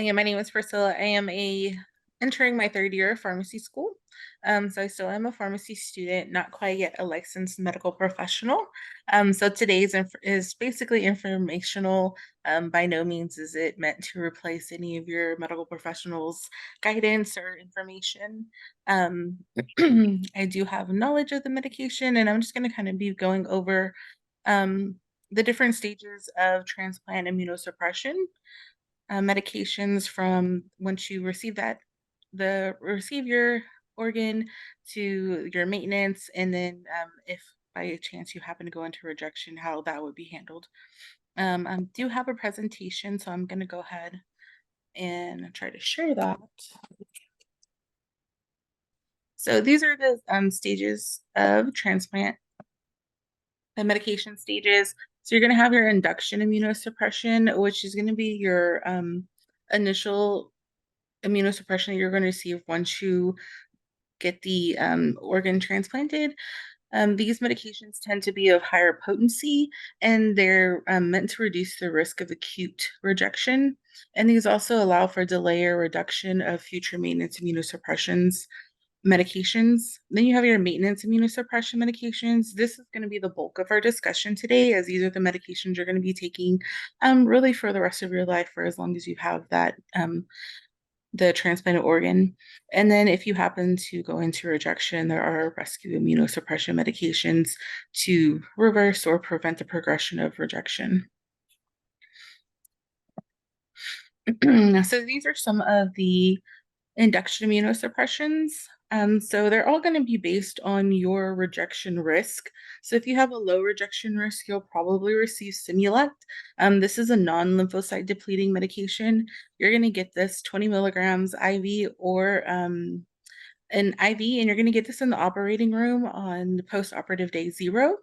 Hi, my name is Priscilla. I am entering my third year of pharmacy school. So I still am a pharmacy student, not quite yet a licensed medical professional. So today's is basically informational. By no means is it meant to replace any of your medical professionals' guidance or information. Um, I do have knowledge of the medication, and I'm just going to kind of be going over um, the different stages of transplant immunosuppression medications from once you receive your organ to your maintenance, and then if by chance you happen to go into rejection, how that would be handled. I do have a presentation, so I'm going to go ahead and try to share that. So these are the stages of transplant, the medication stages. So you're going to have your induction immunosuppression, which is going to be your initial immunosuppression that you're going to receive once you get the organ transplanted. These medications tend to be of higher potency, and they're meant to reduce the risk of acute rejection. And these also allow for delay or reduction of future maintenance immunosuppressions medications. Then you have your maintenance immunosuppression medications. This is going to be the bulk of our discussion today, as these are the medications you're going to be taking really for the rest of your life, for as long as you have that the transplanted organ. And then if you happen to go into rejection, there are rescue immunosuppression medications to reverse or prevent the progression of rejection. So these are some of the induction immunosuppressions. So they're all going to be based on your rejection risk. So if you have a low rejection risk, you'll probably receive TIMEOUT. This is a non-lymphocyte depleting medication. You're going to get this 20 milligrams IV or an IV, and you're going to get this in the operating room on post-operative day 0.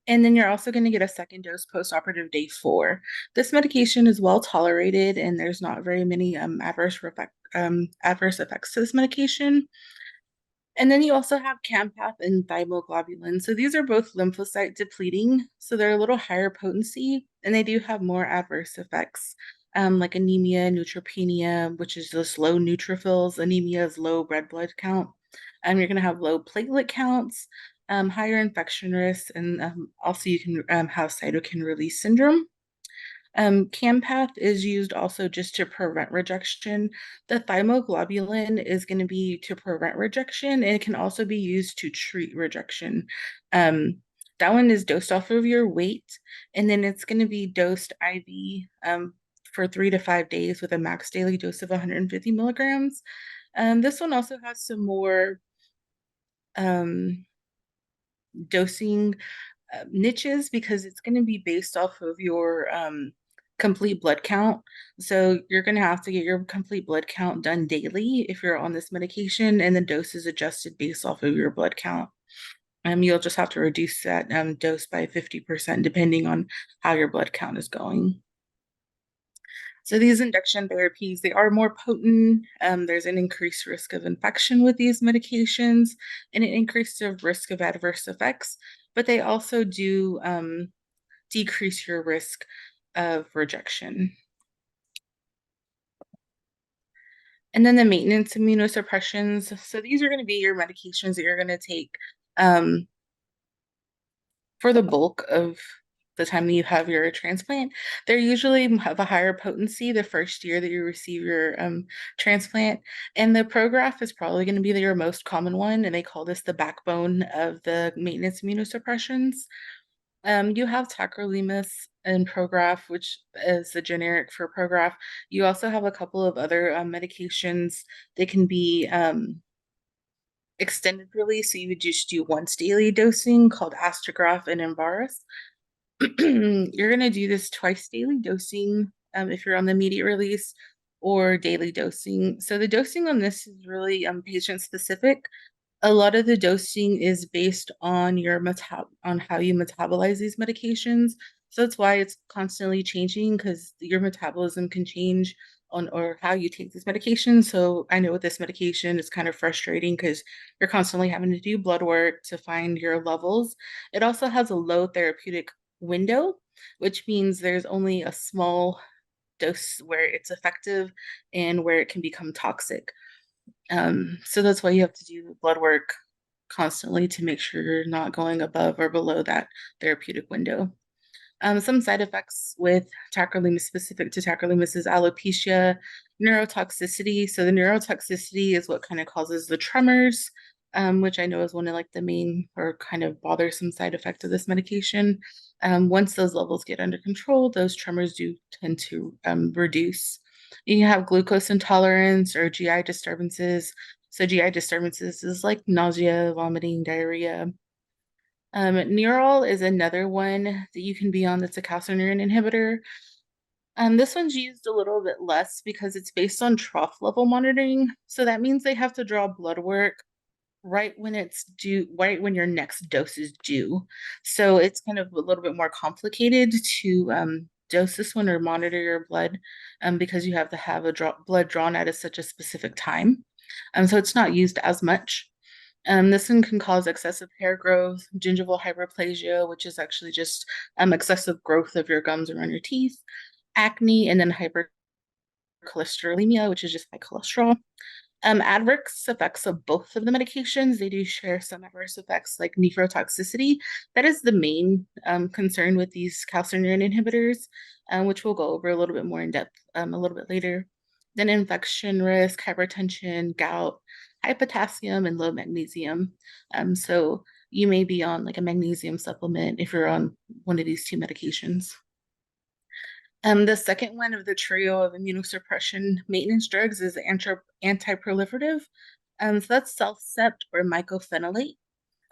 And then you're also going to get a second dose post-operative day 4. This medication is well tolerated, and there's not very many adverse effects to this medication. And then you also have Campath and thymoglobulin. So these are both lymphocyte depleting, so they're a little higher potency, and they do have more adverse effects, like anemia, neutropenia, which is just low neutrophils. Anemia is low red blood count. You're going to have low platelet counts, higher infection risks, and also you can have cytokine release syndrome. Campath is used also just to prevent rejection. The thymoglobulin is going to be to prevent rejection, and it can also be used to treat rejection. That one is dosed off of your weight, and then it's going to be dosed IV for 3 to 5 days with a max daily dose of 150 milligrams. This one also has some more dosing niches, because it's going to be based off of your complete blood count. So you're going to have to get your complete blood count done daily if you're on this medication, and the dose is adjusted based off of your blood count. You'll just have to reduce that dose by 50% depending on how your blood count is going. So these induction therapies, they are more potent. There's an increased risk of infection with these medications and an increased risk of adverse effects, but they also do decrease your risk of rejection. And then the maintenance immunosuppressions. So these are going to be your medications that you're going to take for the bulk of the time that you have your transplant. They usually have a higher potency the first year that you receive your transplant. And the Prograf is probably going to be your most common one, and they call this the backbone of the maintenance immunosuppressions. You have tacrolimus and Prograf, which is the generic for Prograf. You also have a couple of other medications. They can be extended release, so you would just do once daily dosing, called Astrograph and Embarras. You're going to do this twice daily dosing if you're on the immediate release, or daily dosing. So the dosing on this is really patient specific. A lot of the dosing is based on on how you metabolize these medications. So that's why it's constantly changing, because your metabolism can change on or how you take this medication. So I know with this medication, it's kind of frustrating because you're constantly having to do blood work to find your levels. It also has a low therapeutic window, which means there's only a small dose where it's effective and where it can become toxic. So that's why you have to do blood work constantly to make sure you're not going above or below that therapeutic window. Some side effects with tacrolimus specific to tacrolimus is alopecia, neurotoxicity. So the neurotoxicity is what kind of causes the tremors, which I know is one of like the main or kind of bothersome side effects of this medication. Once those levels get under control, those tremors do tend to reduce. You have glucose intolerance or GI disturbances. So GI disturbances is like nausea, vomiting, diarrhea. Nerol is another one that you can be on that's a calcineurin inhibitor. This one's used a little bit less because it's based on trough level monitoring. So that means they have to draw blood work right when it's due, right when your next dose is due. So it's kind of a little bit more complicated to dose this one or monitor your blood because you have to have blood drawn at such a specific time. So it's not used as much. This one can cause excessive hair growth, gingival hyperplasia, which is actually just excessive growth of your gums around your teeth, acne, and then hypercholesterolemia, which is just high cholesterol. Adverse effects of both of the medications, they do share some adverse effects like nephrotoxicity. That is the main concern with these calcineurin inhibitors, which we'll go over a little bit more in depth a little bit later. Then infection risk, hypertension, gout, high potassium, and low magnesium. So you may be on like a magnesium supplement if you're on one of these two medications. The second one of the trio of immunosuppression maintenance drugs is anti-proliferative. So that's Cellcept or mycophenolate.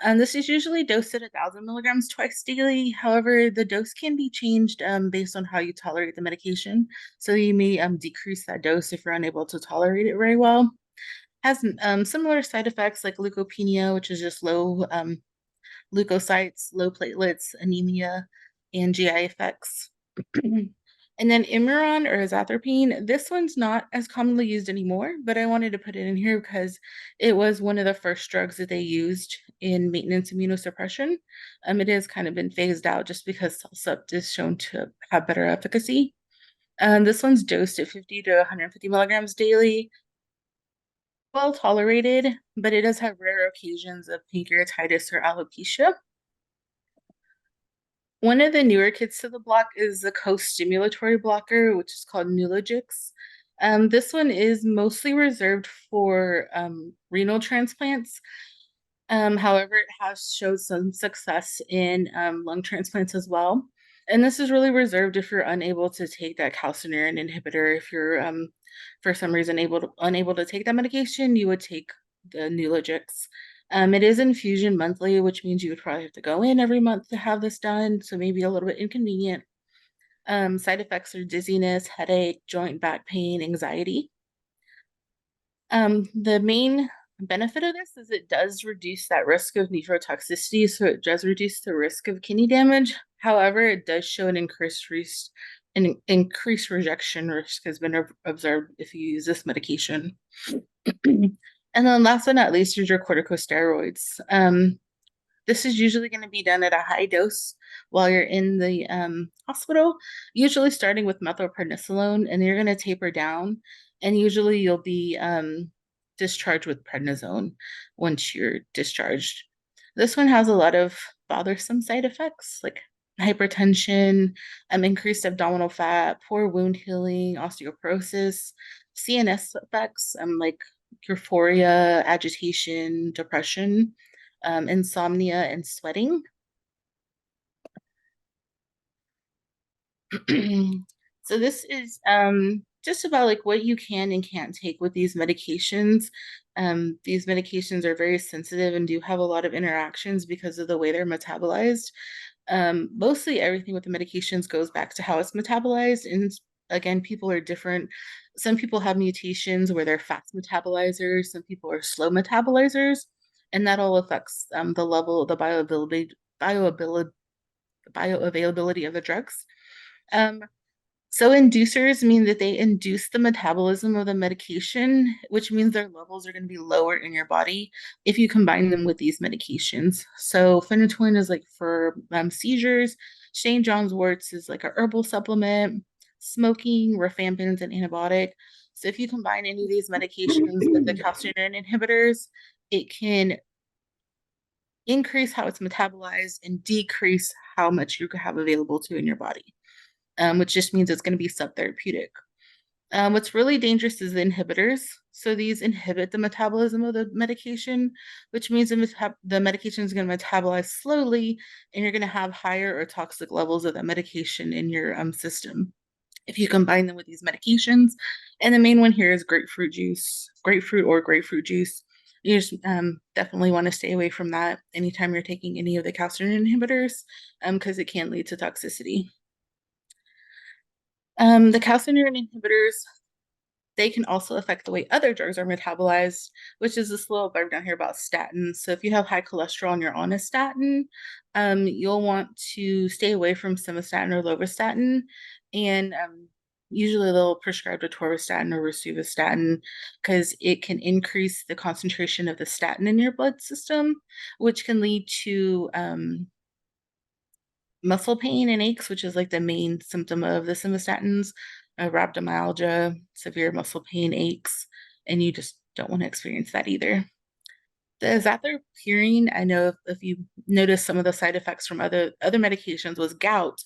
This is usually dosed at 1,000 milligrams twice daily. However, the dose can be changed based on how you tolerate the medication. So you may decrease that dose if you're unable to tolerate it very well. Has similar side effects like leukopenia, which is just low leukocytes, low platelets, anemia, and GI effects. And then Imuron or azathiopine, this one's not as commonly used anymore, but I wanted to put it in here because it was one of the first drugs that they used in maintenance immunosuppression. It has kind of been phased out just because Cellcept is shown to have better efficacy. This one's dosed at 50 to 150 milligrams daily, well tolerated, but it does have rare occasions of pancreatitis or alopecia. One of the newer kids to the block is the co-stimulatory blocker, which is called Nulojix. This one is mostly reserved for renal transplants. However, it has showed some success in lung transplants as well. And this is really reserved if you're unable to take that calcineurin inhibitor. If you're for some reason unable to take that medication, you would take the Nulojix. It is infusion monthly, which means you would probably have to go in every month to have this done, so maybe a little bit inconvenient. Side effects are dizziness, headache, joint back pain, anxiety. The main benefit of this is it does reduce that risk of nephrotoxicity, so it does reduce the risk of kidney damage. However, it does show an increased rejection risk has been observed if you use this medication. And then last but not least is your corticosteroids. This is usually going to be done at a high dose while you're in the hospital, usually starting with methylprednisolone, and you're going to taper down. And usually you'll be discharged with prednisone once you're discharged. This one has a lot of bothersome side effects like hypertension, increased abdominal fat, poor wound healing, osteoporosis, CNS effects, like euphoria, agitation, depression, insomnia, and sweating. So this is just about like what you can and can't take with these medications. These medications are very sensitive and do have a lot of interactions because of the way they're metabolized. Mostly everything with the medications goes back to how it's metabolized. And again, people are different. Some people have mutations where they're fast metabolizers. Some people are slow metabolizers. And that all affects the level, the bioavailability of the drugs. So inducers mean that they induce the metabolism of the medication, which means their levels are going to be lower in your body if you combine them with these medications. So phenytoin is like for seizures. St. John's worts is like a herbal supplement. smoking, rifampin, and antibiotic. So if you combine any of these medications with the calcineurin inhibitors, it can increase how it's metabolized and decrease how much you have available to in your body, which just means it's going to be subtherapeutic. What's really dangerous is the inhibitors. So these inhibit the metabolism of the medication, which means the medication is going to metabolize slowly, and you're going to have higher or toxic levels of that medication in your system if you combine them with these medications. And the main one here is grapefruit juice, grapefruit juice. You just definitely want to stay away from that anytime you're taking any of the calcineurin inhibitors, because it can lead to toxicity. The calcineurin inhibitors, they can also affect the way other drugs are metabolized, which is this little blurb down here about statins. So if you have high cholesterol and you're on a statin, you'll want to stay away from simvastatin or lovastatin. And usually they'll prescribe atorvastatin or rosuvastatin because it can increase the concentration of the statin in your blood system, which can lead to muscle pain and aches, which is like the main symptom of the simvastatins, rhabdomyalgia, severe muscle pain, aches, and you just don't want to experience that either. The azathioprine, I know if you notice some of the side effects from other medications was gout.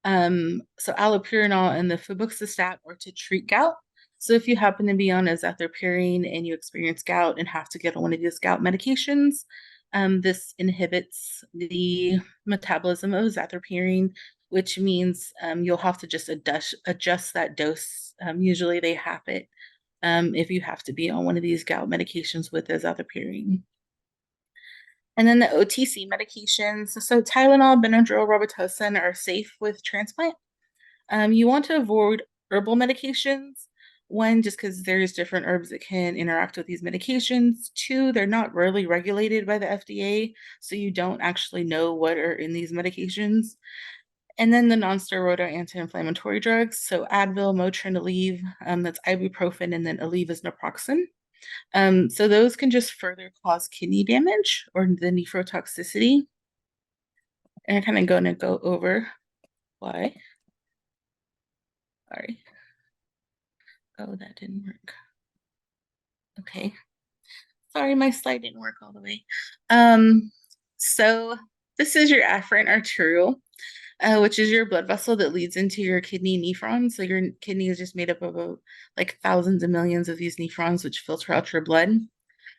So allopurinol and the febuxostat are to treat gout. So if you happen to be on azathioprine and you experience gout and have to get on one of these gout medications, this inhibits the metabolism of azathioprine, which means you'll have to just adjust that dose. Usually they half it if you have to be on one of these gout medications with azathioprine. And then the OTC medications, so Tylenol, Benadryl, Robitussin are safe with transplant. You want to avoid herbal medications. One, just because there's different herbs that can interact with these medications. Two, they're not really regulated by the FDA, so you don't actually know what are in these medications. And then the non-steroidal anti-inflammatory drugs, so Advil, Motrin, Aleve, that's ibuprofen, and then Aleve is naproxen. So those can just further cause kidney damage or the nephrotoxicity. And I'm kind of going to go over why. Sorry. Oh, that didn't work. Okay. Sorry, my slide didn't work all the way. So this is your afferent arteriole, which is your blood vessel that leads into your kidney nephron. So your kidney is just made up of like thousands and millions of these nephrons, which filter out your blood.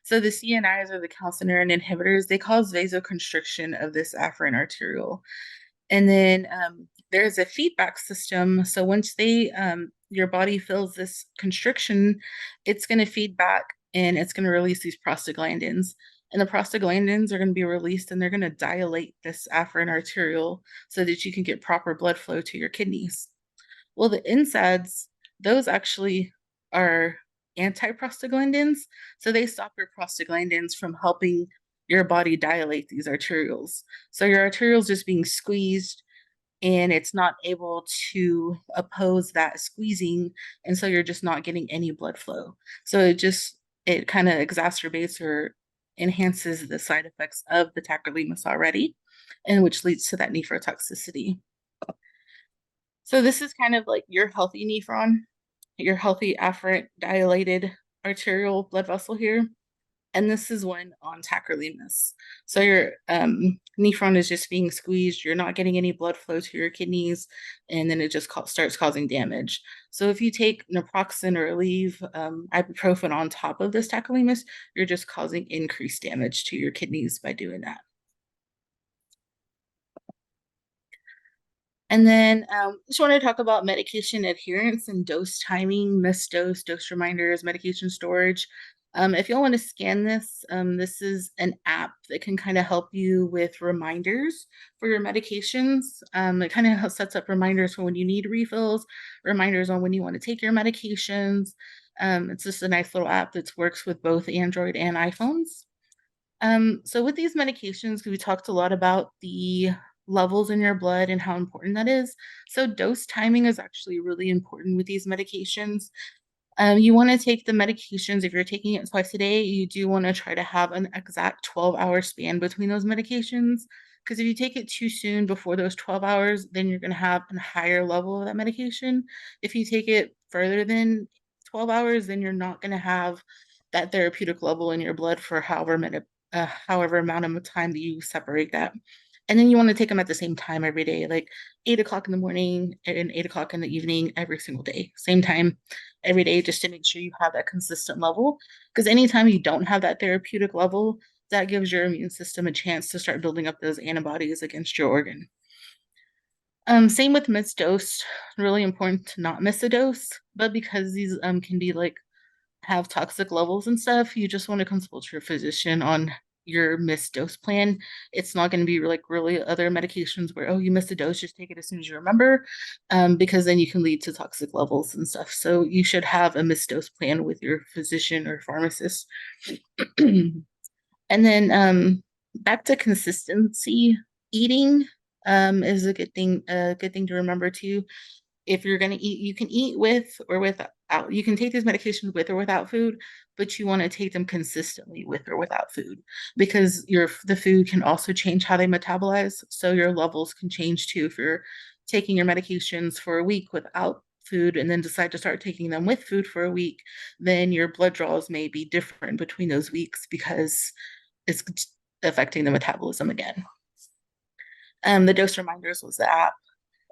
So the CNIs or the calcineurin inhibitors, they cause vasoconstriction of this afferent arteriole. And then there's a feedback system. So once your body feels this constriction, it's going to feed back and it's going to release these prostaglandins. And the prostaglandins are going to be released and they're going to dilate this afferent arteriole so that you can get proper blood flow to your kidneys. Well, the NSAIDs, those actually are antiprostaglandins. So they stop your prostaglandins from helping your body dilate these arterioles. So your arteriole's just being squeezed and it's not able to oppose that squeezing. And so you're just not getting any blood flow. So it kind of exacerbates or enhances the side effects of the tacrolimus already, and which leads to that nephrotoxicity. So this is kind of like your healthy nephron, your healthy afferent dilated arterial blood vessel here. And this is one on tacrolimus. So your nephron is just being squeezed. You're not getting any blood flow to your kidneys, and then it just starts causing damage. So if you take naproxen or Aleve, ibuprofen on top of this tacrolimus, you're just causing increased damage to your kidneys by doing that. And then just want to talk about medication adherence and dose timing, missed dose reminders, medication storage. If you want to scan this, this is an app that can kind of help you with reminders for your medications. It kind of sets up reminders for when you need refills, reminders on when you want to take your medications. It's just a nice little app that works with both Android and iPhones. So with these medications, we talked a lot about the levels in your blood and how important that is. So dose timing is actually really important with these medications. You want to take the medications, if you're taking it twice a day, you do want to try to have an exact 12-hour span between those medications because if you take it too soon before those 12 hours, then you're going to have a higher level of that medication. If you take it further than 12 hours, then you're not going to have that therapeutic level in your blood for however amount of time that you separate that. And then you want to take them at the same time every day, like 8 o'clock in the morning and 8 o'clock in the evening every single day, same time every day, just to make sure you have that consistent level. Because anytime you don't have that therapeutic level, that gives your immune system a chance to start building up those antibodies against your organ. Same with missed dose. Really important to not miss a dose, but because these can be like have toxic levels and stuff, you just want to consult your physician on your missed dose plan. It's not going to be like really other medications where, oh, you missed a dose, just take it as soon as you remember, because then you can lead to toxic levels and stuff. So you should have a missed dose plan with your physician or pharmacist. And then back to consistency, eating is a good thing to remember too. If you're going to eat, you can eat with or without. You can take these medications with or without food, but you want to take them consistently with or without food because the food can also change how they metabolize. So your levels can change too. If you're taking your medications for a week without food and then decide to start taking them with food for a week, then your blood draws may be different between those weeks because it's affecting the metabolism again. The dose reminders was the app,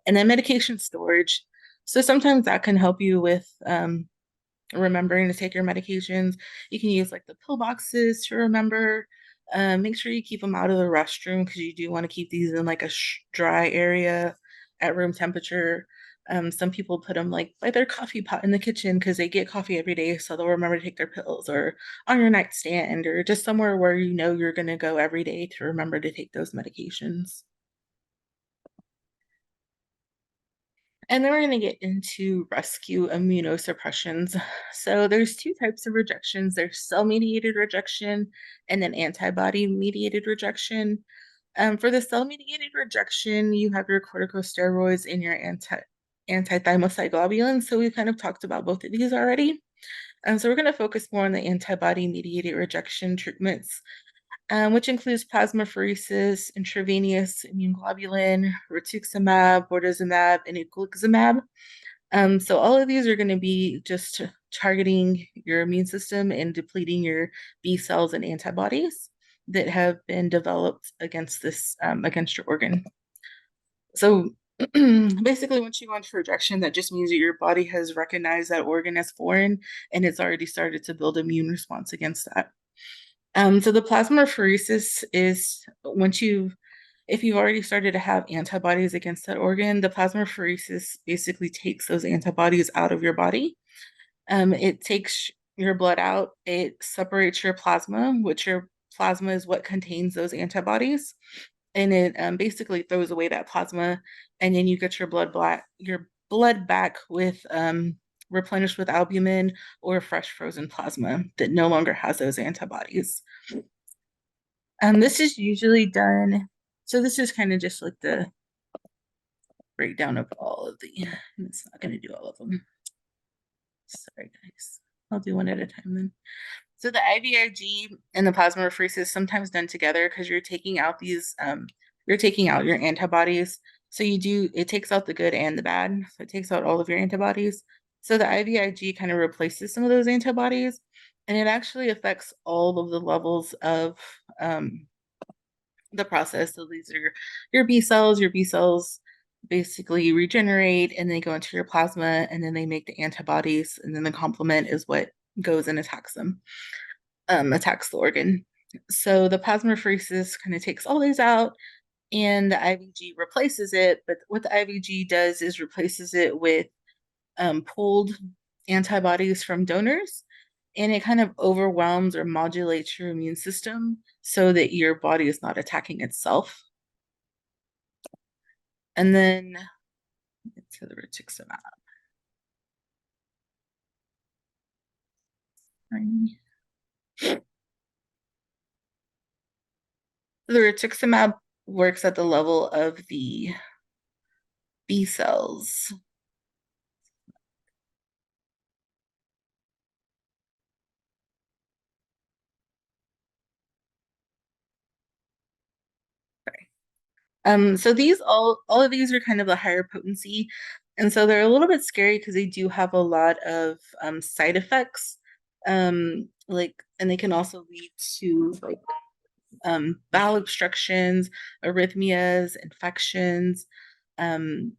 and then medication storage. So sometimes that can help you with remembering to take your medications. You can use like the pill boxes to remember. Make sure you keep them out of the restroom because you do want to keep these in like a dry area at room temperature. Some people put them like by their coffee pot in the kitchen because they get coffee every day, so they'll remember to take their pills, or on your nightstand, or just somewhere where you know you're going to go every day to remember to take those medications. And then we're going to get into rescue immunosuppressions. So there's two types of rejections. There's cell-mediated rejection and then antibody-mediated rejection. For the cell-mediated rejection, you have your corticosteroids and your anti-thymocyte globulins. So we kind of talked about both of these already. So we're going to focus more on the antibody-mediated rejection treatments, which includes plasmapheresis, intravenous immune globulin, rituximab, bortezomib, and eculizumab. So all of these are going to be just targeting your immune system and depleting your B cells and antibodies that have been developed against against your organ. So basically, once you go into rejection, that just means that your body has recognized that organ as foreign and it's already started to build immune response against that. So the plasmapheresis is if you've already started to have antibodies against that organ, the plasmapheresis basically takes those antibodies out of your body. It takes your blood out, it separates your plasma, which your plasma is what contains those antibodies, and it basically throws away that plasma, and then you get your blood back with replenished with albumin or fresh frozen plasma that no longer has those antibodies. This is usually done. So this is kind of just like the breakdown of all of the. It's not going to do all of them. Sorry, guys. I'll do one at a time then. So the IVIG and the plasmapheresis sometimes done together because you're taking out you're taking out your antibodies. So it takes out the good and the bad. So it takes out all of your antibodies. So the IVIG kind of replaces some of those antibodies, and it actually affects all of the levels of the process. So these are your B cells. Your B cells basically regenerate and they go into your plasma and then they make the antibodies, and then the complement is what goes and attacks them, attacks the organ. So the plasmapheresis kind of takes all these out and the IVG replaces it. But what the IVG does is replaces it with pooled antibodies from donors, and it kind of overwhelms or modulates your immune system so that your body is not attacking itself. And then to the rituximab. The rituximab works at the level of the B cells. Sorry. So these all of these are kind of a higher potency, and so they're a little bit scary because they do have a lot of side effects. Like, and they can also lead to like bowel obstructions, arrhythmias, infections. Um,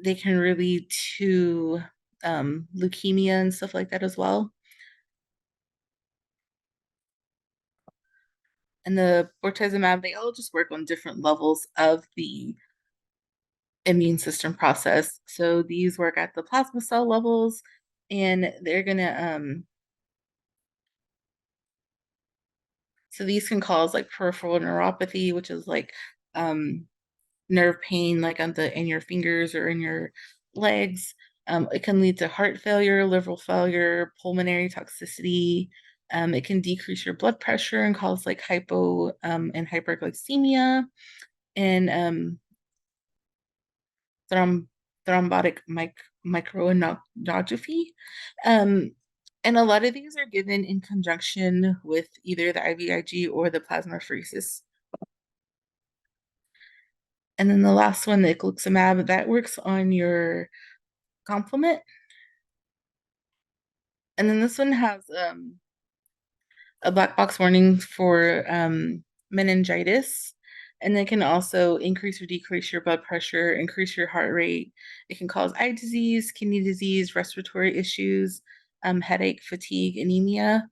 they can lead to leukemia and stuff like that as well. And the bortezomib, they all just work on different levels of the immune system process. So these work at the plasma cell levels, and they're gonna so these can cause like peripheral neuropathy, which is like um nerve pain like on the in your fingers or in your legs. It can lead to heart failure, liver failure, pulmonary toxicity. It can decrease your blood pressure and cause like hypo and hyperglycemia and throm thrombotic microangiopathy. Um, and a lot of these are given in conjunction with either the IVIG or the plasmapheresis. And then the last one, the icluximab, that works on your complement. And then this one has a black box warning for meningitis. And it can also increase or decrease your blood pressure, increase your heart rate. It can cause eye disease, kidney disease, respiratory issues, headache, fatigue, anemia.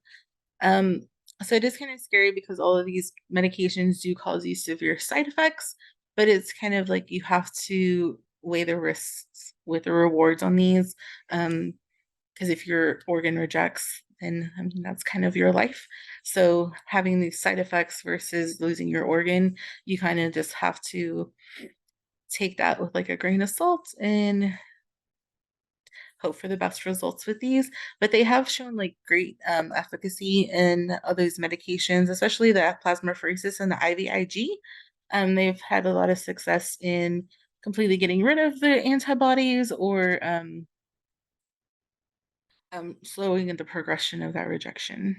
Um, so it is kind of scary because all of these medications do cause these severe side effects, but it's kind of like you have to weigh the risks with the rewards on these. Because if your organ rejects, then I mean that's kind of your life. So having these side effects versus losing your organ, you kind of just have to take that with like a grain of salt and hope for the best results with these. But they have shown like great efficacy in those medications, especially the plasmapheresis and the IVIG. They've had a lot of success in completely getting rid of the antibodies or slowing the progression of that rejection.